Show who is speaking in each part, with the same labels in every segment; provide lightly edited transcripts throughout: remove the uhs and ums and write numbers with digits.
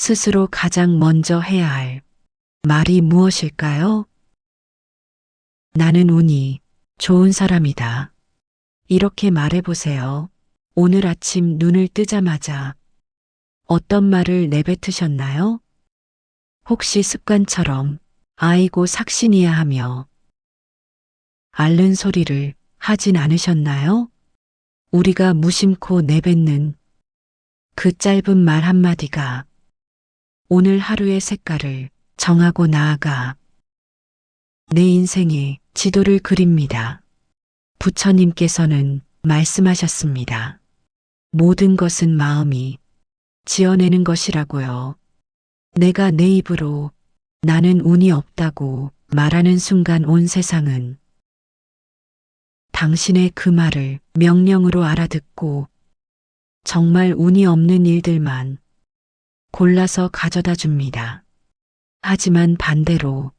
Speaker 1: 스스로 가장 먼저 해야 할 말이 무엇일까요? 나는 운이 좋은 사람이다. 이렇게 말해보세요. 오늘 아침 눈을 뜨자마자 어떤 말을 내뱉으셨나요? 혹시 습관처럼 아이고 삭신이야 하며 앓는 소리를 하진 않으셨나요? 우리가 무심코 내뱉는 그 짧은 말 한마디가 오늘 하루의 색깔을 정하고 나아가 내 인생의 지도를 그립니다. 부처님께서는 말씀하셨습니다. 모든 것은 마음이 지어내는 것이라고요. 내가 내 입으로 나는 운이 없다고 말하는 순간 온 세상은 당신의 그 말을 명령으로 알아듣고 정말 운이 없는 일들만 골라서 가져다 줍니다. 하지만 반대로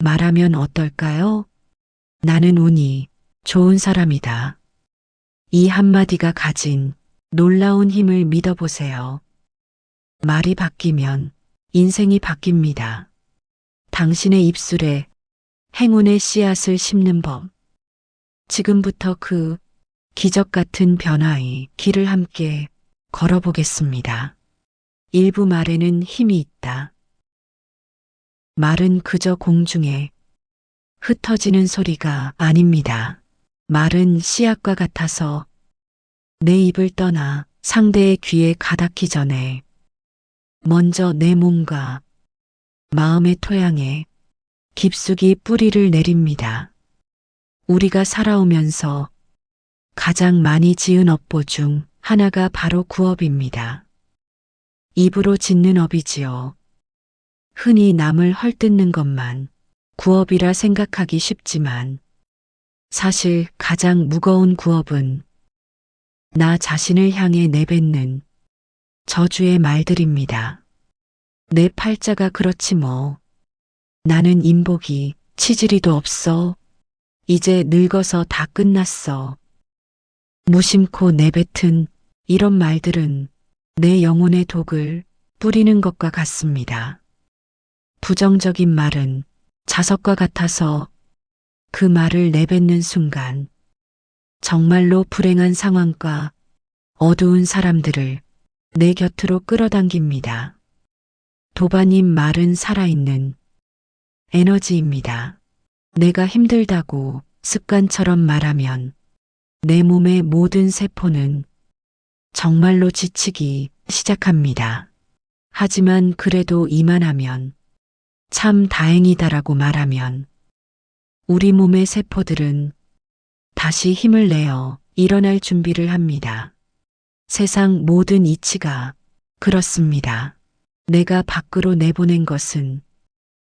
Speaker 1: 말하면 어떨까요? 나는 운이 좋은 사람이다. 이 한마디가 가진 놀라운 힘을 믿어보세요. 말이 바뀌면 인생이 바뀝니다. 당신의 입술에 행운의 씨앗을 심는 법. 지금부터 그 기적 같은 변화의 길을 함께 걸어보겠습니다. 일부 말에는 힘이 있다. 말은 그저 공중에 흩어지는 소리가 아닙니다. 말은 씨앗과 같아서 내 입을 떠나 상대의 귀에 가닿기 전에 먼저 내 몸과 마음의 토양에 깊숙이 뿌리를 내립니다. 우리가 살아오면서 가장 많이 지은 업보 중 하나가 바로 구업입니다. 입으로 짓는 업이지요. 흔히 남을 헐뜯는 것만 구업이라 생각하기 쉽지만 사실 가장 무거운 구업은 나 자신을 향해 내뱉는 저주의 말들입니다. 내 팔자가 그렇지 뭐. 나는 인복이 치질이도 없어. 이제 늙어서 다 끝났어. 무심코 내뱉은 이런 말들은 내 영혼의 독을 뿌리는 것과 같습니다. 부정적인 말은 자석과 같아서 그 말을 내뱉는 순간 정말로 불행한 상황과 어두운 사람들을 내 곁으로 끌어당깁니다. 도반님 말은 살아있는 에너지입니다. 내가 힘들다고 습관처럼 말하면 내 몸의 모든 세포는 정말로 지치기 시작합니다. 하지만 그래도 이만하면 참 다행이다라고 말하면 우리 몸의 세포들은 다시 힘을 내어 일어날 준비를 합니다. 세상 모든 이치가 그렇습니다. 내가 밖으로 내보낸 것은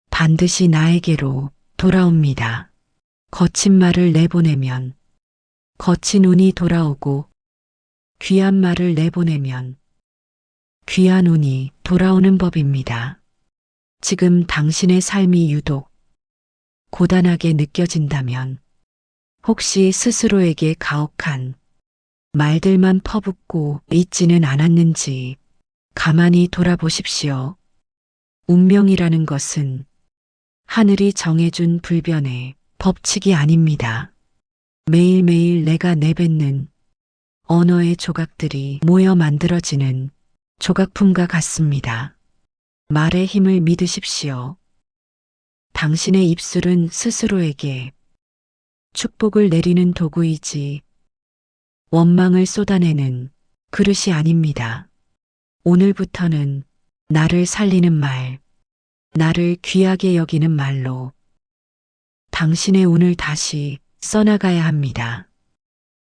Speaker 1: 반드시 나에게로 돌아옵니다. 거친 말을 내보내면 거친 운이 돌아오고 귀한 말을 내보내면 귀한 운이 돌아오는 법입니다. 지금 당신의 삶이 유독 고단하게 느껴진다면 혹시 스스로에게 가혹한 말들만 퍼붓고 있지는 않았는지 가만히 돌아보십시오. 운명이라는 것은 하늘이 정해준 불변의 법칙이 아닙니다. 매일매일 내가 내뱉는 언어의 조각들이 모여 만들어지는 조각품과 같습니다. 말의 힘을 믿으십시오. 당신의 입술은 스스로에게 축복을 내리는 도구이지 원망을 쏟아내는 그릇이 아닙니다. 오늘부터는 나를 살리는 말, 나를 귀하게 여기는 말로 당신의 운을 다시 써나가야 합니다.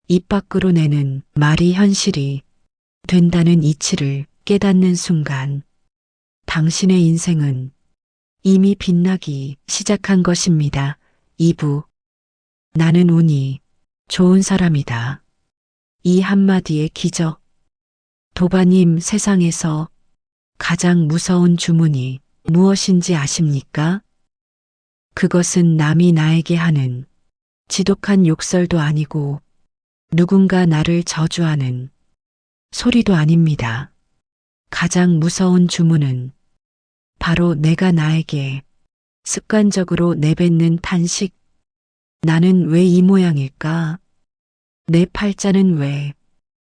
Speaker 1: 입 밖으로 내는 말이 현실이 된다는 이치를 깨닫는 순간 당신의 인생은 이미 빛나기 시작한 것입니다. 2부 나는 운이 좋은 사람이다. 이 한마디의 기적. 도반님 세상에서 가장 무서운 주문이 무엇인지 아십니까? 그것은 남이 나에게 하는 지독한 욕설도 아니고 누군가 나를 저주하는 소리도 아닙니다. 가장 무서운 주문은 바로 내가 나에게 습관적으로 내뱉는 탄식. 나는 왜 이 모양일까? 내 팔자는 왜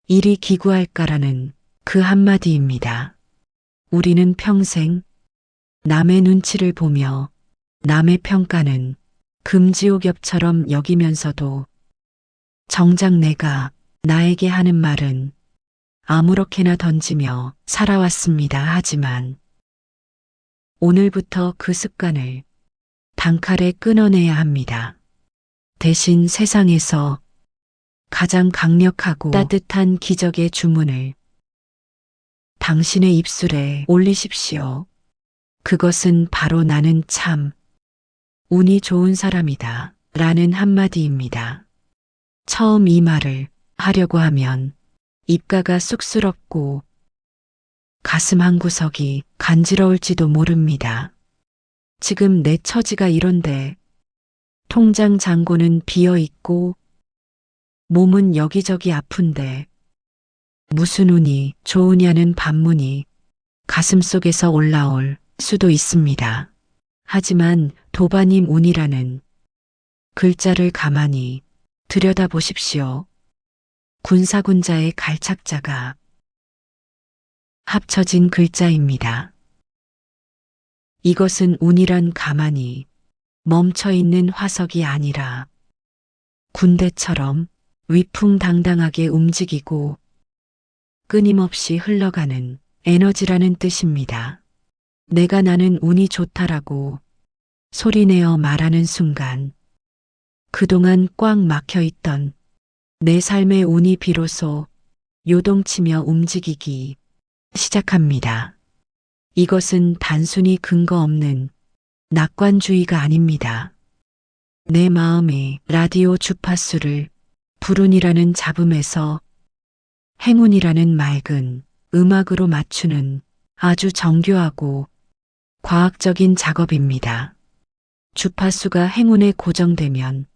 Speaker 1: 이리 기구할까라는 그 한마디입니다. 우리는 평생 남의 눈치를 보며 남의 평가는 금지옥엽처럼 여기면서도 정작 내가 나에게 하는 말은 아무렇게나 던지며 살아왔습니다. 하지만 오늘부터 그 습관을 단칼에 끊어내야 합니다. 대신 세상에서 가장 강력하고 따뜻한 기적의 주문을 당신의 입술에 올리십시오. 그것은 바로 나는 참 운이 좋은 사람이다 라는 한마디입니다. 처음 이 말을 하려고 하면 입가가 쑥스럽고 가슴 한구석이 간지러울지도 모릅니다. 지금 내 처지가 이런데 통장 잔고는 비어 있고 몸은 여기저기 아픈데 무슨 운이 좋으냐는 반문이 가슴속에서 올라올 수도 있습니다. 하지만 도바님 운이라는 글자를 가만히 들여다보십시오. 군사군자의 갈착자가 합쳐진 글자입니다. 이것은 운이란 가만히 멈춰있는 화석이 아니라 군대처럼 위풍당당하게 움직이고 끊임없이 흘러가는 에너지라는 뜻입니다. 내가 나는 운이 좋다라고 소리내어 말하는 순간 그동안 꽉 막혀있던 내 삶의 운이 비로소 요동치며 움직이기 시작합니다. 이것은 단순히 근거 없는 낙관주의가 아닙니다. 내 마음의 라디오 주파수를 불운이라는 잡음에서 행운이라는 맑은 음악으로 맞추는 아주 정교하고 과학적인 작업입니다. 주파수가 행운에 고정되면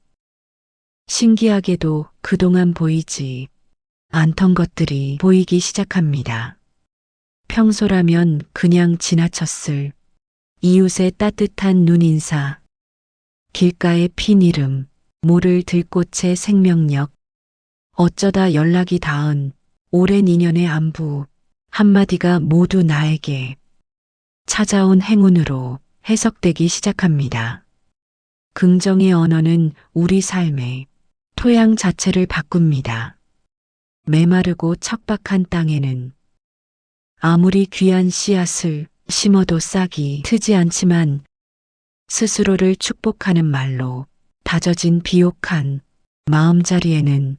Speaker 1: 신기하게도 그동안 보이지 않던 것들이 보이기 시작합니다. 평소라면 그냥 지나쳤을 이웃의 따뜻한 눈인사, 길가의 핀 이름, 모를 들꽃의 생명력, 어쩌다 연락이 닿은 오랜 인연의 안부, 한마디가 모두 나에게 찾아온 행운으로 해석되기 시작합니다. 긍정의 언어는 우리 삶의 토양 자체를 바꿉니다. 메마르고 척박한 땅에는 아무리 귀한 씨앗을 심어도 싹이 트지 않지만 스스로를 축복하는 말로 다져진 비옥한 마음자리에는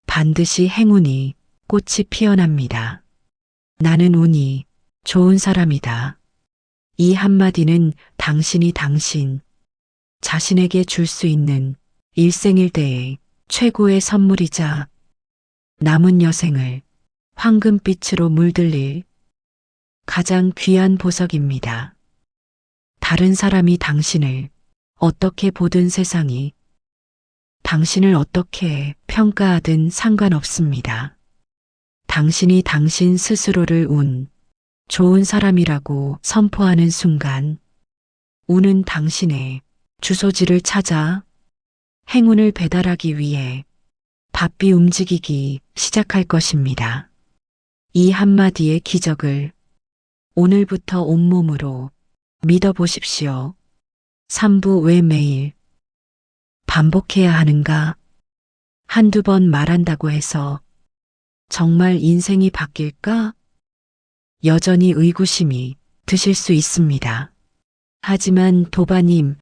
Speaker 1: 반드시 행운이 꽃이 피어납니다. 나는 운이 좋은 사람이다. 이 한마디는 당신이 당신 자신에게 줄 수 있는 일생일대의 최고의 선물이자 남은 여생을 황금빛으로 물들릴 가장 귀한 보석입니다. 다른 사람이 당신을 어떻게 보든 세상이 당신을 어떻게 평가하든 상관없습니다. 당신이 당신 스스로를 운 좋은 사람이라고 선포하는 순간 운은 당신의 주소지를 찾아 행운을 배달하기 위해 바삐 움직이기 시작할 것입니다. 이 한마디의 기적을 오늘부터 온몸으로 믿어보십시오. 3부 왜 매일 반복해야 하는가? 한두 번 말한다고 해서 정말 인생이 바뀔까? 여전히 의구심이 드실 수 있습니다. 하지만 도바님,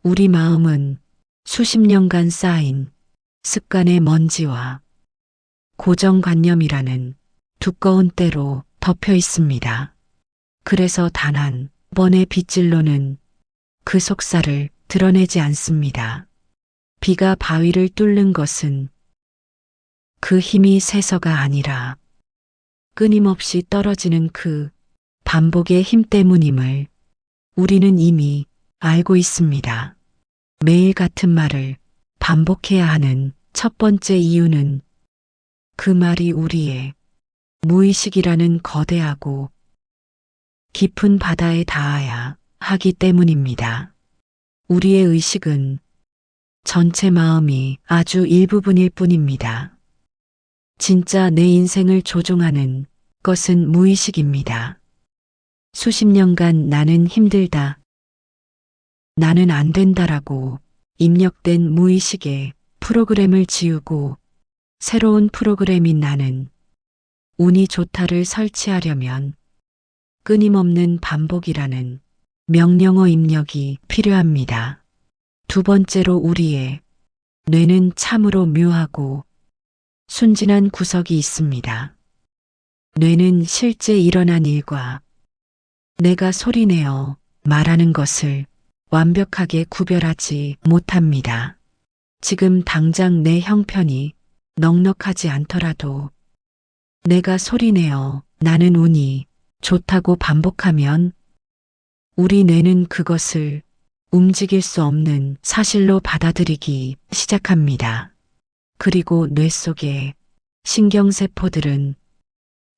Speaker 1: 우리 마음은 수십 년간 쌓인 습관의 먼지와 고정관념이라는 두꺼운 때로 덮여 있습니다. 그래서 단 한 번의 빗질로는 그 속살을 드러내지 않습니다. 비가 바위를 뚫는 것은 그 힘이 세서가 아니라 끊임없이 떨어지는 그 반복의 힘 때문임을 우리는 이미 알고 있습니다. 매일 같은 말을 반복해야 하는 첫 번째 이유는 그 말이 우리의 무의식이라는 거대하고 깊은 바다에 닿아야 하기 때문입니다. 우리의 의식은 전체 마음이 아주 일부분일 뿐입니다. 진짜 내 인생을 조종하는 것은 무의식입니다. 수십 년간 나는 힘들다, 나는 안 된다라고 입력된 무의식의 프로그램을 지우고 새로운 프로그램인 나는 운이 좋다를 설치하려면 끊임없는 반복이라는 명령어 입력이 필요합니다. 두 번째로 우리의 뇌는 참으로 묘하고 순진한 구석이 있습니다. 뇌는 실제 일어난 일과 내가 소리내어 말하는 것을 완벽하게 구별하지 못합니다. 지금 당장 내 형편이 넉넉하지 않더라도 내가 소리내어 나는 운이 좋다고 반복하면 우리 뇌는 그것을 움직일 수 없는 사실로 받아들이기 시작합니다. 그리고 뇌 속의 신경세포들은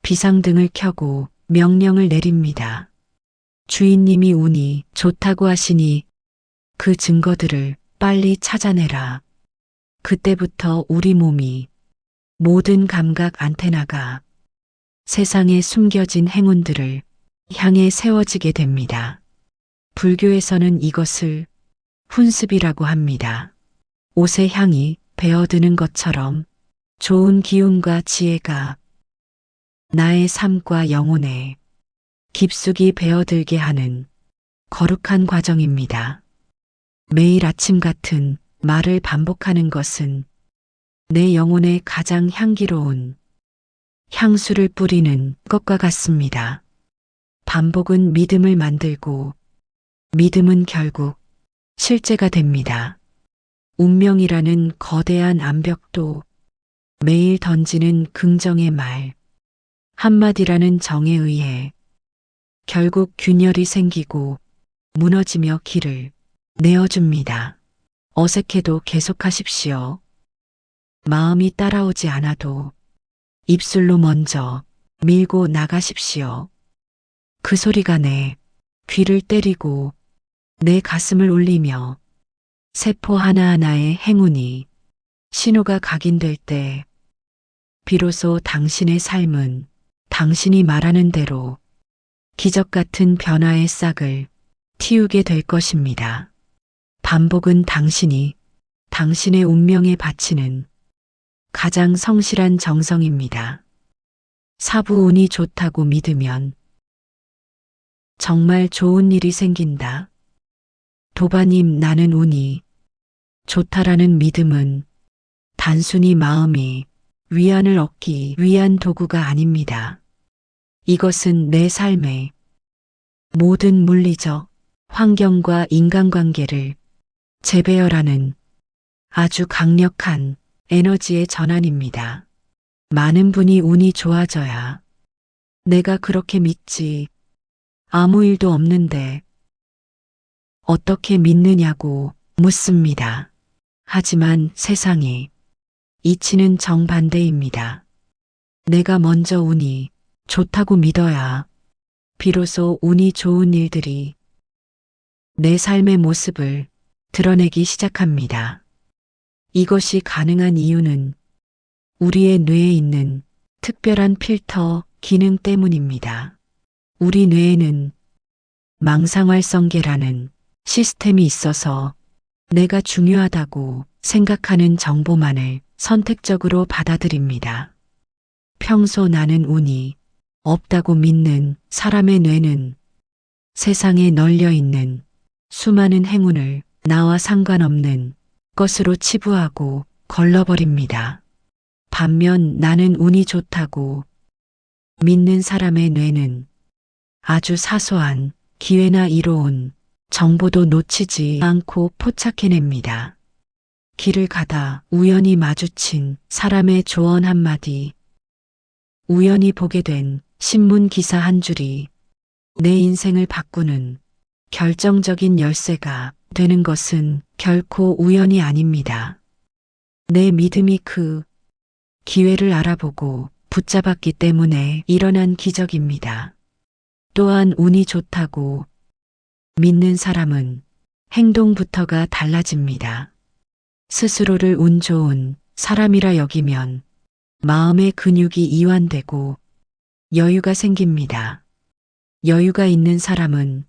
Speaker 1: 비상등을 켜고 명령을 내립니다. 주인님이 운이 좋다고 하시니 그 증거들을 빨리 찾아내라. 그때부터 우리 몸이 모든 감각 안테나가 세상에 숨겨진 행운들을 향해 세워지게 됩니다. 불교에서는 이것을 훈습이라고 합니다. 옷의 향이 배어드는 것처럼 좋은 기운과 지혜가 나의 삶과 영혼에 깊숙이 배어들게 하는 거룩한 과정입니다. 매일 아침 같은 말을 반복하는 것은 내 영혼에 가장 향기로운 향수를 뿌리는 것과 같습니다. 반복은 믿음을 만들고 믿음은 결국 실제가 됩니다. 운명이라는 거대한 암벽도 매일 던지는 긍정의 말 한마디라는 정에 의해 결국 균열이 생기고 무너지며 길을 내어줍니다. 어색해도 계속하십시오. 마음이 따라오지 않아도 입술로 먼저 밀고 나가십시오. 그 소리가 내 귀를 때리고 내 가슴을 울리며 세포 하나하나의 행운이 신호가 각인될 때 비로소 당신의 삶은 당신이 말하는 대로 기적 같은 변화의 싹을 틔우게 될 것입니다. 반복은 당신이 당신의 운명에 바치는 가장 성실한 정성입니다. 사부 운이 좋다고 믿으면 정말 좋은 일이 생긴다. 도바님, 나는 운이 좋다라는 믿음은 단순히 마음이 위안을 얻기 위한 도구가 아닙니다. 이것은 내 삶의 모든 물리적 환경과 인간관계를 재배열하는 아주 강력한 에너지의 전환입니다. 많은 분이 운이 좋아져야 내가 그렇게 믿지. 아무 일도 없는데 어떻게 믿느냐고 묻습니다. 하지만 세상이 이치는 정반대입니다. 내가 먼저 운이 좋다고 믿어야 비로소 운이 좋은 일들이 내 삶의 모습을 드러내기 시작합니다. 이것이 가능한 이유는 우리의 뇌에 있는 특별한 필터 기능 때문입니다. 우리 뇌에는 망상활성계라는 시스템이 있어서 내가 중요하다고 생각하는 정보만을 선택적으로 받아들입니다. 평소 나는 운이 없다고 믿는 사람의 뇌는 세상에 널려 있는 수많은 행운을 나와 상관없는 것으로 치부하고 걸러버립니다. 반면 나는 운이 좋다고 믿는 사람의 뇌는 아주 사소한 기회나 이로운 정보도 놓치지 않고 포착해냅니다. 길을 가다 우연히 마주친 사람의 조언 한마디, 우연히 보게 된 신문 기사 한 줄이 내 인생을 바꾸는 결정적인 열쇠가 되는 것은 결코 우연이 아닙니다. 내 믿음이 그 기회를 알아보고 붙잡았기 때문에 일어난 기적입니다. 또한 운이 좋다고 믿는 사람은 행동부터가 달라집니다. 스스로를 운 좋은 사람이라 여기면 마음의 근육이 이완되고 여유가 생깁니다. 여유가 있는 사람은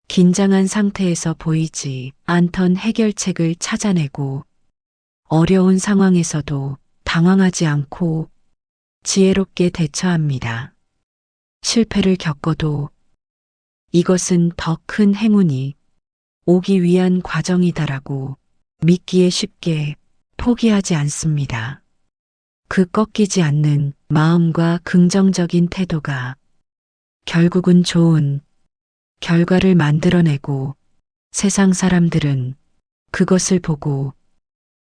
Speaker 1: 긴장한 상태에서 보이지 않던 해결책을 찾아내고 어려운 상황에서도 당황하지 않고 지혜롭게 대처합니다. 실패를 겪어도 이것은 더 큰 행운이 오기 위한 과정이다라고 믿기에 쉽게 포기하지 않습니다. 그 꺾이지 않는 마음과 긍정적인 태도가 결국은 좋은 결과를 만들어내고 세상 사람들은 그것을 보고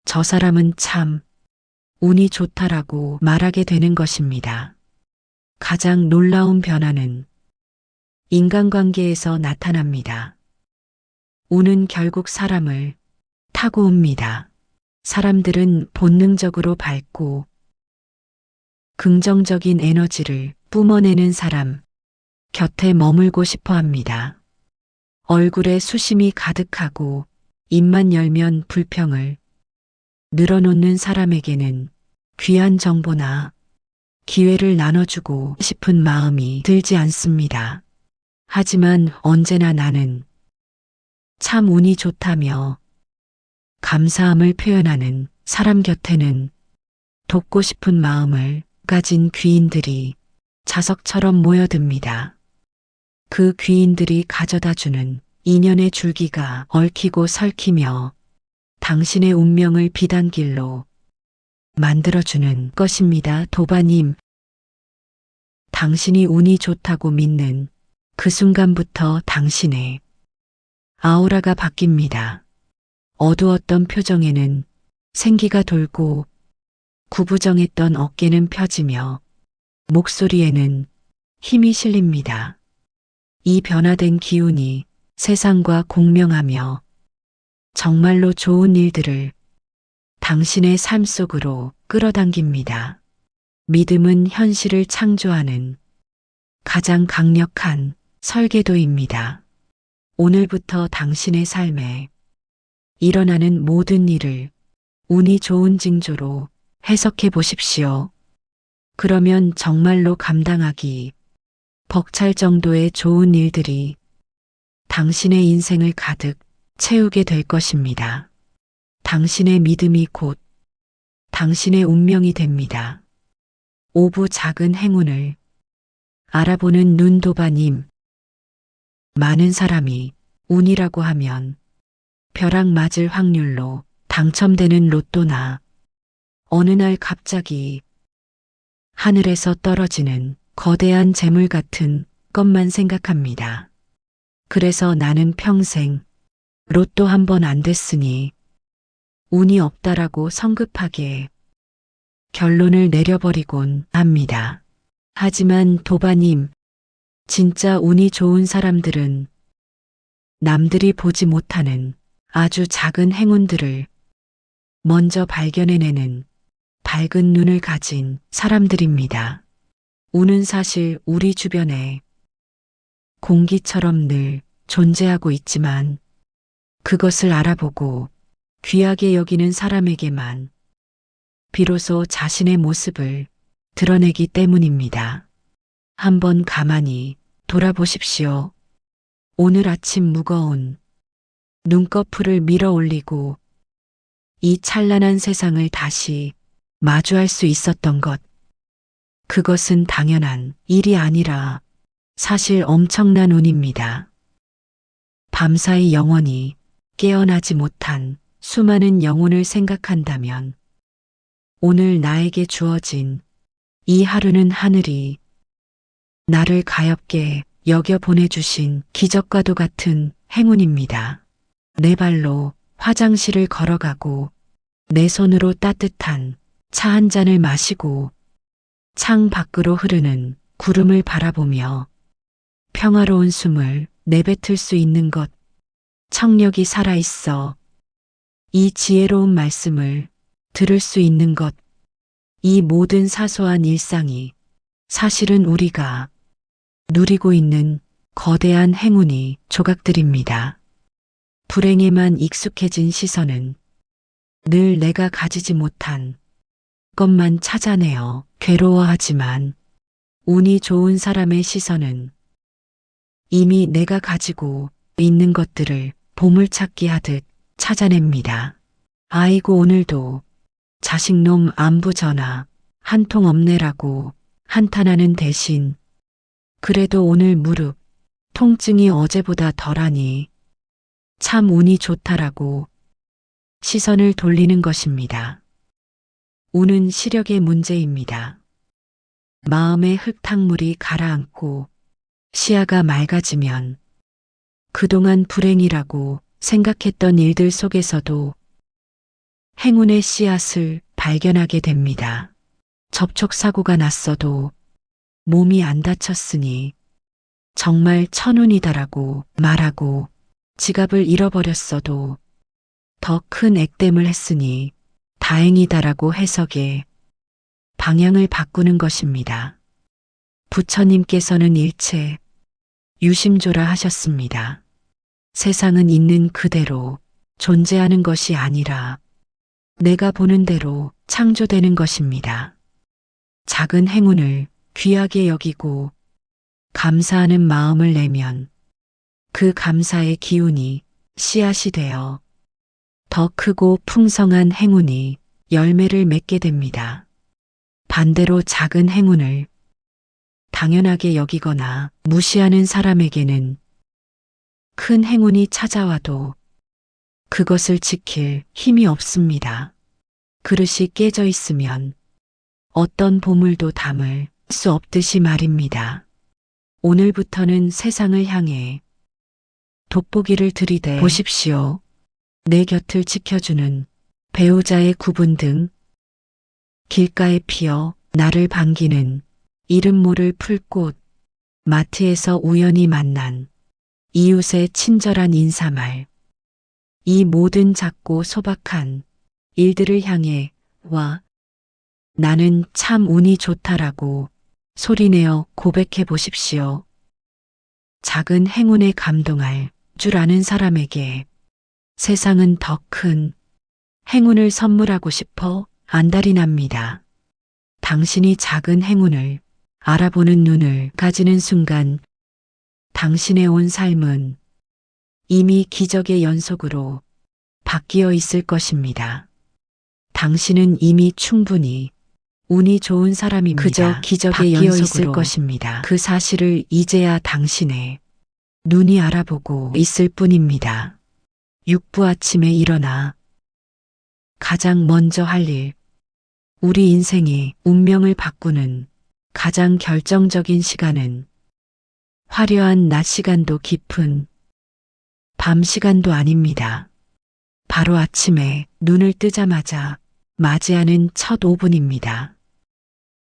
Speaker 1: 저 사람은 참 운이 좋다라고 말하게 되는 것입니다. 가장 놀라운 변화는 인간관계에서 나타납니다. 운은 결국 사람을 타고 옵니다. 사람들은 본능적으로 밝고 긍정적인 에너지를 뿜어내는 사람 곁에 머물고 싶어 합니다. 얼굴에 수심이 가득하고 입만 열면 불평을 늘어놓는 사람에게는 귀한 정보나 기회를 나눠주고 싶은 마음이 들지 않습니다. 하지만 언제나 나는 참 운이 좋다며 감사함을 표현하는 사람 곁에는 돕고 싶은 마음을 가진 귀인들이 자석처럼 모여듭니다. 그 귀인들이 가져다주는 인연의 줄기가 얽히고 설키며 당신의 운명을 비단길로 만들어주는 것입니다. 도바님, 당신이 운이 좋다고 믿는 그 순간부터 당신의 아우라가 바뀝니다. 어두웠던 표정에는 생기가 돌고 구부정했던 어깨는 펴지며 목소리에는 힘이 실립니다. 이 변화된 기운이 세상과 공명하며 정말로 좋은 일들을 당신의 삶 속으로 끌어당깁니다. 믿음은 현실을 창조하는 가장 강력한 설계도입니다. 오늘부터 당신의 삶에 일어나는 모든 일을 운이 좋은 징조로 해석해 보십시오. 그러면 정말로 감당하기 벅찰 정도의 좋은 일들이 당신의 인생을 가득 채우게 될 것입니다. 당신의 믿음이 곧 당신의 운명이 됩니다. 오부 작은 행운을 알아보는 눈도바님, 많은 사람이 운이라고 하면 벼락 맞을 확률로 당첨되는 로또나 어느 날 갑자기 하늘에서 떨어지는 거대한 재물 같은 것만 생각합니다. 그래서 나는 평생 로또 한 번 안 됐으니 운이 없다라고 성급하게 결론을 내려버리곤 합니다. 하지만 도바님, 진짜 운이 좋은 사람들은 남들이 보지 못하는 아주 작은 행운들을 먼저 발견해내는 밝은 눈을 가진 사람들입니다. 운은 사실 우리 주변에 공기처럼 늘 존재하고 있지만 그것을 알아보고 귀하게 여기는 사람에게만 비로소 자신의 모습을 드러내기 때문입니다. 한번 가만히 돌아보십시오. 오늘 아침 무거운 눈꺼풀을 밀어 올리고 이 찬란한 세상을 다시 마주할 수 있었던 것. 그것은 당연한 일이 아니라 사실 엄청난 운입니다. 밤사이 영원히 깨어나지 못한 수많은 영혼을 생각한다면 오늘 나에게 주어진 이 하루는 하늘이 나를 가엾게 여겨 보내주신 기적과도 같은 행운입니다. 내 발로 화장실을 걸어가고 내 손으로 따뜻한 차 한 잔을 마시고 창 밖으로 흐르는 구름을 바라보며 평화로운 숨을 내뱉을 수 있는 것, 청력이 살아있어 이 지혜로운 말씀을 들을 수 있는 것, 이 모든 사소한 일상이 사실은 우리가 누리고 있는 거대한 행운이 조각들입니다. 불행에만 익숙해진 시선은 늘 내가 가지지 못한 것만 찾아내어 괴로워하지만 운이 좋은 사람의 시선은 이미 내가 가지고 있는 것들을 보물찾기 하듯 찾아냅니다. 아이고 오늘도 자식놈 안부 전화 한 통 없네라고 한탄하는 대신 그래도 오늘 무릎 통증이 어제보다 덜하니 참 운이 좋다라고 시선을 돌리는 것입니다. 운은 시력의 문제입니다. 마음의 흙탕물이 가라앉고 시야가 맑아지면 그동안 불행이라고 생각했던 일들 속에서도 행운의 씨앗을 발견하게 됩니다. 접촉사고가 났어도 몸이 안 다쳤으니 정말 천운이다라고 말하고 지갑을 잃어버렸어도 더 큰 액땜을 했으니 다행이다라고 해석에 방향을 바꾸는 것입니다. 부처님께서는 일체 유심조라 하셨습니다. 세상은 있는 그대로 존재하는 것이 아니라 내가 보는 대로 창조되는 것입니다. 작은 행운을 귀하게 여기고 감사하는 마음을 내면 그 감사의 기운이 씨앗이 되어 더 크고 풍성한 행운이 열매를 맺게 됩니다. 반대로 작은 행운을 당연하게 여기거나 무시하는 사람에게는 큰 행운이 찾아와도 그것을 지킬 힘이 없습니다. 그릇이 깨져 있으면 어떤 보물도 담을 수 없듯이 말입니다. 오늘부터는 세상을 향해 돋보기를 들이대 보십시오. 내 곁을 지켜주는 배우자의 구분 등 길가에 피어 나를 반기는 이름 모를 풀꽃, 마트에서 우연히 만난 이웃의 친절한 인사말, 이 모든 작고 소박한 일들을 향해 와 나는 참 운이 좋다라고 소리내어 고백해 보십시오. 작은 행운에 감동할 줄 아는 사람에게 세상은 더 큰 행운을 선물하고 싶어 안달이 납니다. 당신이 작은 행운을 알아보는 눈을 가지는 순간 당신의 온 삶은 이미 기적의 연속으로 바뀌어 있을 것입니다. 당신은 이미 충분히 운이 좋은 사람입니다. 그저 기적의 연속으로 있을 것입니다. 그 사실을 이제야 당신의 눈이 알아보고 있을 뿐입니다. 육부 아침에 일어나 가장 먼저 할 일, 우리 인생의 운명을 바꾸는 가장 결정적인 시간은 화려한 낮 시간도 깊은 밤 시간도 아닙니다. 바로 아침에 눈을 뜨자마자 맞이하는 첫 5분입니다.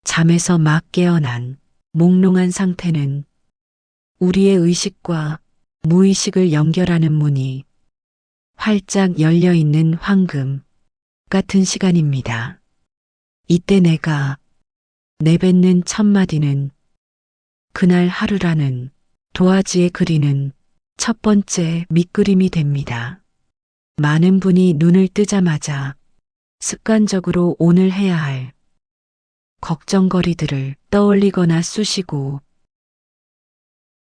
Speaker 1: 잠에서 막 깨어난 몽롱한 상태는 우리의 의식과 무의식을 연결하는 문이 활짝 열려 있는 황금 같은 시간입니다. 이때 내가 내뱉는 첫 마디는 그날 하루라는 도화지에 그리는 첫 번째 밑그림이 됩니다. 많은 분이 눈을 뜨자마자 습관적으로 오늘 해야 할 걱정거리들을 떠올리거나 쑤시고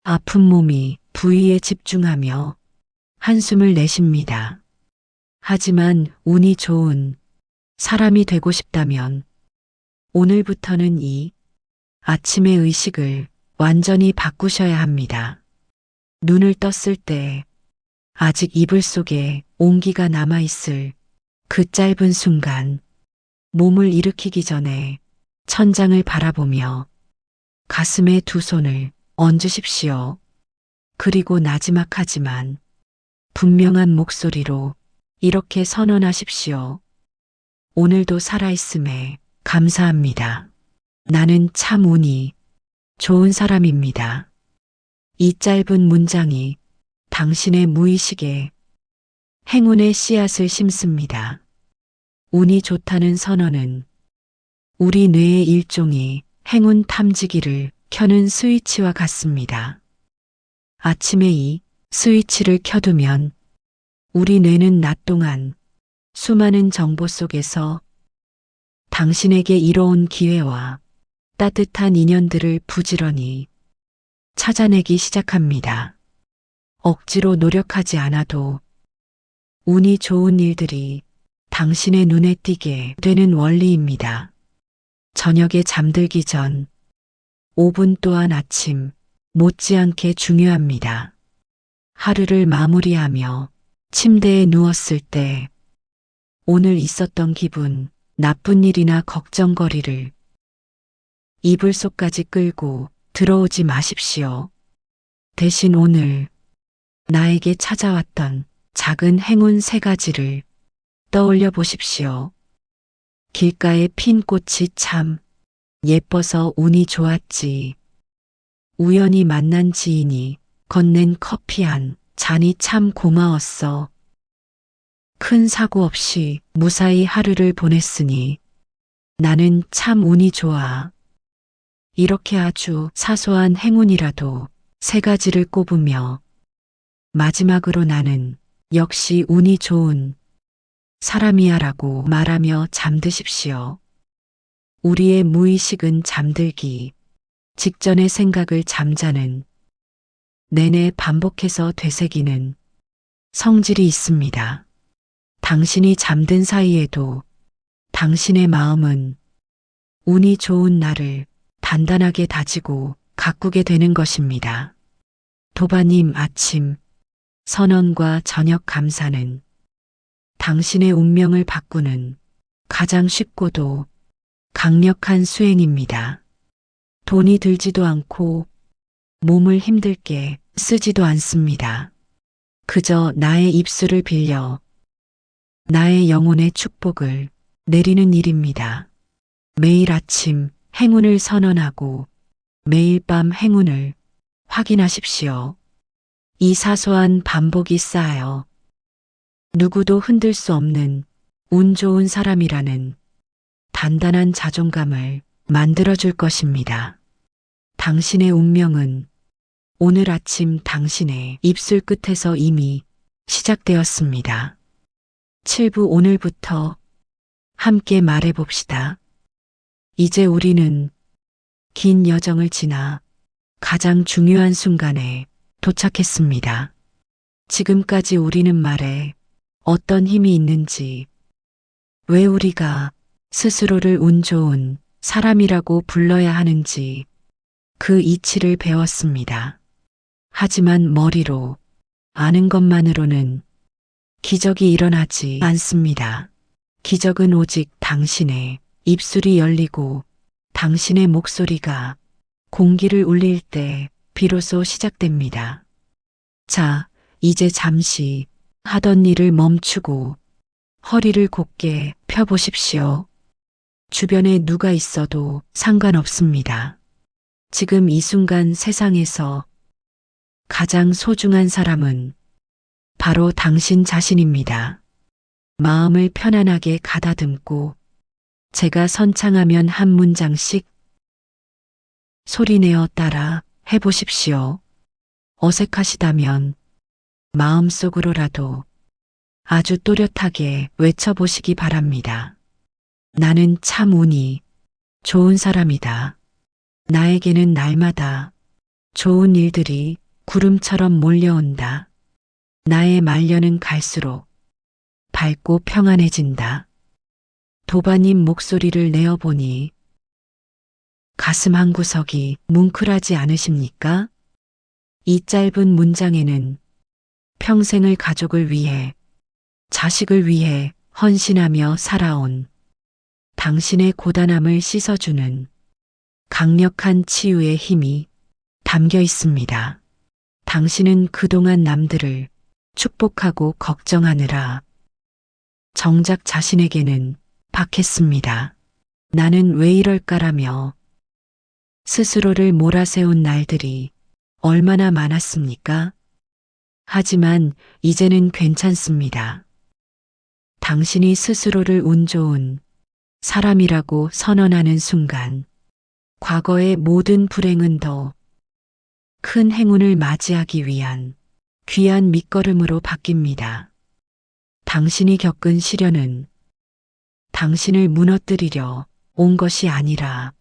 Speaker 1: 아픈 몸이 부위에 집중하며 한숨을 내쉽니다. 하지만 운이 좋은 사람이 되고 싶다면 오늘부터는 이 아침의 의식을 완전히 바꾸셔야 합니다. 눈을 떴을 때 아직 이불 속에 온기가 남아있을 그 짧은 순간 몸을 일으키기 전에 천장을 바라보며 가슴에 두 손을 얹으십시오. 그리고 나지막하지만 분명한 목소리로 이렇게 선언하십시오. 오늘도 살아있음에 감사합니다. 나는 참 운이 좋은 사람입니다. 이 짧은 문장이 당신의 무의식에 행운의 씨앗을 심습니다. 운이 좋다는 선언은 우리 뇌의 일종이 행운 탐지기를 켜는 스위치와 같습니다. 아침에 이 스위치를 켜두면 우리 뇌는 낮 동안 수많은 정보 속에서 당신에게 이로운 기회와 따뜻한 인연들을 부지런히 찾아내기 시작합니다. 억지로 노력하지 않아도 운이 좋은 일들이 당신의 눈에 띄게 되는 원리입니다. 저녁에 잠들기 전 5분 또한 아침 못지않게 중요합니다. 하루를 마무리하며 침대에 누웠을 때 오늘 있었던 기분, 나쁜 일이나 걱정거리를 이불 속까지 끌고 들어오지 마십시오. 대신 오늘 나에게 찾아왔던 작은 행운 3가지를 떠올려 보십시오. 길가에 핀 꽃이 참 예뻐서 운이 좋았지. 우연히 만난 지인이 건넨 커피 한 잔이 참 고마웠어. 큰 사고 없이 무사히 하루를 보냈으니 나는 참 운이 좋아. 이렇게 아주 사소한 행운이라도 3가지를 꼽으며 마지막으로 나는 역시 운이 좋은 사람이야 라고 말하며 잠드십시오. 우리의 무의식은 잠들기 직전의 생각을 잠자는 내내 반복해서 되새기는 성질이 있습니다. 당신이 잠든 사이에도 당신의 마음은 운이 좋은 날을 단단하게 다지고 가꾸게 되는 것입니다. 도바님 아침 선언과 저녁 감사는 당신의 운명을 바꾸는 가장 쉽고도 강력한 수행입니다. 돈이 들지도 않고 몸을 힘들게 쓰지도 않습니다. 그저 나의 입술을 빌려 나의 영혼의 축복을 내리는 일입니다. 매일 아침 행운을 선언하고 매일 밤 행운을 확인하십시오. 이 사소한 반복이 쌓여 누구도 흔들 수 없는 운 좋은 사람이라는 단단한 자존감을 만들어줄 것입니다. 당신의 운명은 오늘 아침 당신의 입술 끝에서 이미 시작되었습니다. 7부 오늘부터 함께 말해봅시다. 이제 우리는 긴 여정을 지나 가장 중요한 순간에 도착했습니다. 지금까지 우리는 말에 어떤 힘이 있는지, 왜 우리가 스스로를 운 좋은 사람이라고 불러야 하는지 그 이치를 배웠습니다. 하지만 머리로 아는 것만으로는 기적이 일어나지 않습니다. 기적은 오직 당신의 입술이 열리고 당신의 목소리가 공기를 울릴 때 비로소 시작됩니다. 자, 이제 잠시 하던 일을 멈추고 허리를 곧게 펴보십시오. 주변에 누가 있어도 상관없습니다. 지금 이 순간 세상에서 가장 소중한 사람은 바로 당신 자신입니다. 마음을 편안하게 가다듬고 제가 선창하면 한 문장씩 소리내어 따라 해보십시오. 어색하시다면 마음속으로라도 아주 또렷하게 외쳐보시기 바랍니다. 나는 참 운이 좋은 사람이다. 나에게는 날마다 좋은 일들이 구름처럼 몰려온다. 나의 말년은 갈수록 밝고 평안해진다. 도바님 목소리를 내어보니 가슴 한구석이 뭉클하지 않으십니까? 이 짧은 문장에는 평생을 가족을 위해, 자식을 위해 헌신하며 살아온 당신의 고단함을 씻어주는 강력한 치유의 힘이 담겨 있습니다. 당신은 그동안 남들을 축복하고 걱정하느라 정작 자신에게는 박했습니다. 나는 왜 이럴까라며 스스로를 몰아세운 날들이 얼마나 많았습니까? 하지만 이제는 괜찮습니다. 당신이 스스로를 운 좋은 사람이라고 선언하는 순간 과거의 모든 불행은 더 큰 행운을 맞이하기 위한 귀한 밑거름으로 바뀝니다. 당신이 겪은 시련은 당신을 무너뜨리려 온 것이 아니라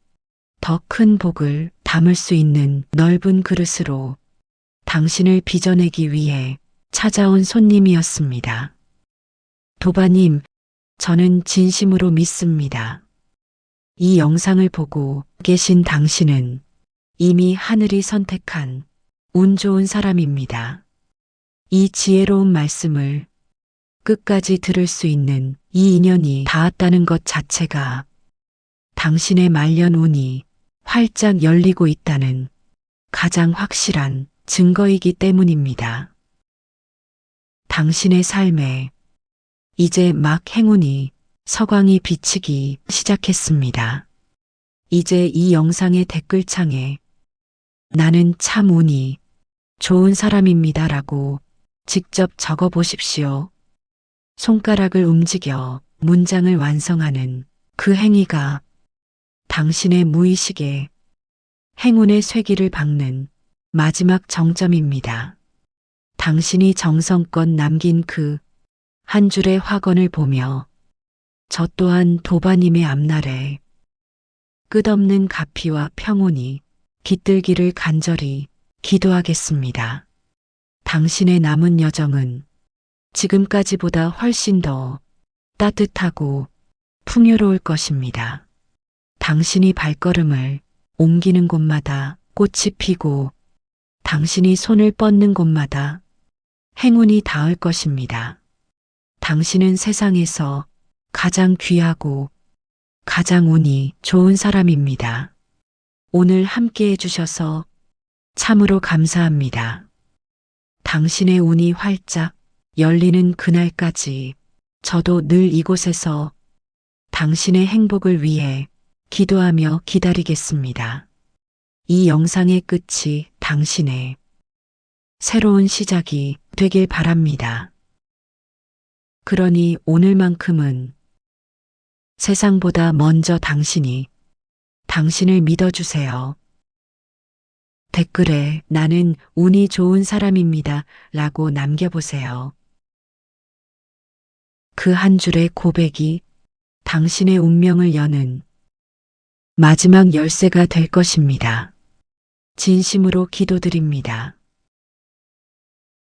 Speaker 1: 더 큰 복을 담을 수 있는 넓은 그릇으로 당신을 빚어내기 위해 찾아온 손님이었습니다. 도바님, 저는 진심으로 믿습니다. 이 영상을 보고 계신 당신은 이미 하늘이 선택한 운 좋은 사람입니다. 이 지혜로운 말씀을 끝까지 들을 수 있는 이 인연이 닿았다는 것 자체가 당신의 말년 운이 활짝 열리고 있다는 가장 확실한 증거이기 때문입니다. 당신의 삶에 이제 막 행운이 서광이 비치기 시작했습니다. 이제 이 영상의 댓글창에 나는 참 운이 좋은 사람입니다 라고 직접 적어 보십시오. 손가락을 움직여 문장을 완성하는 그 행위가 당신의 무의식에 행운의 쇠기를 박는 마지막 정점입니다. 당신이 정성껏 남긴 그 한 줄의 화건을 보며 저 또한 도바님의 앞날에 끝없는 가피와 평온이 깃들기를 간절히 기도하겠습니다. 당신의 남은 여정은 지금까지보다 훨씬 더 따뜻하고 풍요로울 것입니다. 당신이 발걸음을 옮기는 곳마다 꽃이 피고 당신이 손을 뻗는 곳마다 행운이 닿을 것입니다. 당신은 세상에서 가장 귀하고 가장 운이 좋은 사람입니다. 오늘 함께 해주셔서 참으로 감사합니다. 당신의 운이 활짝 열리는 그날까지 저도 늘 이곳에서 당신의 행복을 위해 기도하며 기다리겠습니다. 이 영상의 끝이 당신의 새로운 시작이 되길 바랍니다. 그러니 오늘만큼은 세상보다 먼저 당신이 당신을 믿어주세요. 댓글에 나는 운이 좋은 사람입니다 라고 남겨보세요. 그 한 줄의 고백이 당신의 운명을 여는 마지막 열쇠가 될 것입니다. 진심으로 기도드립니다.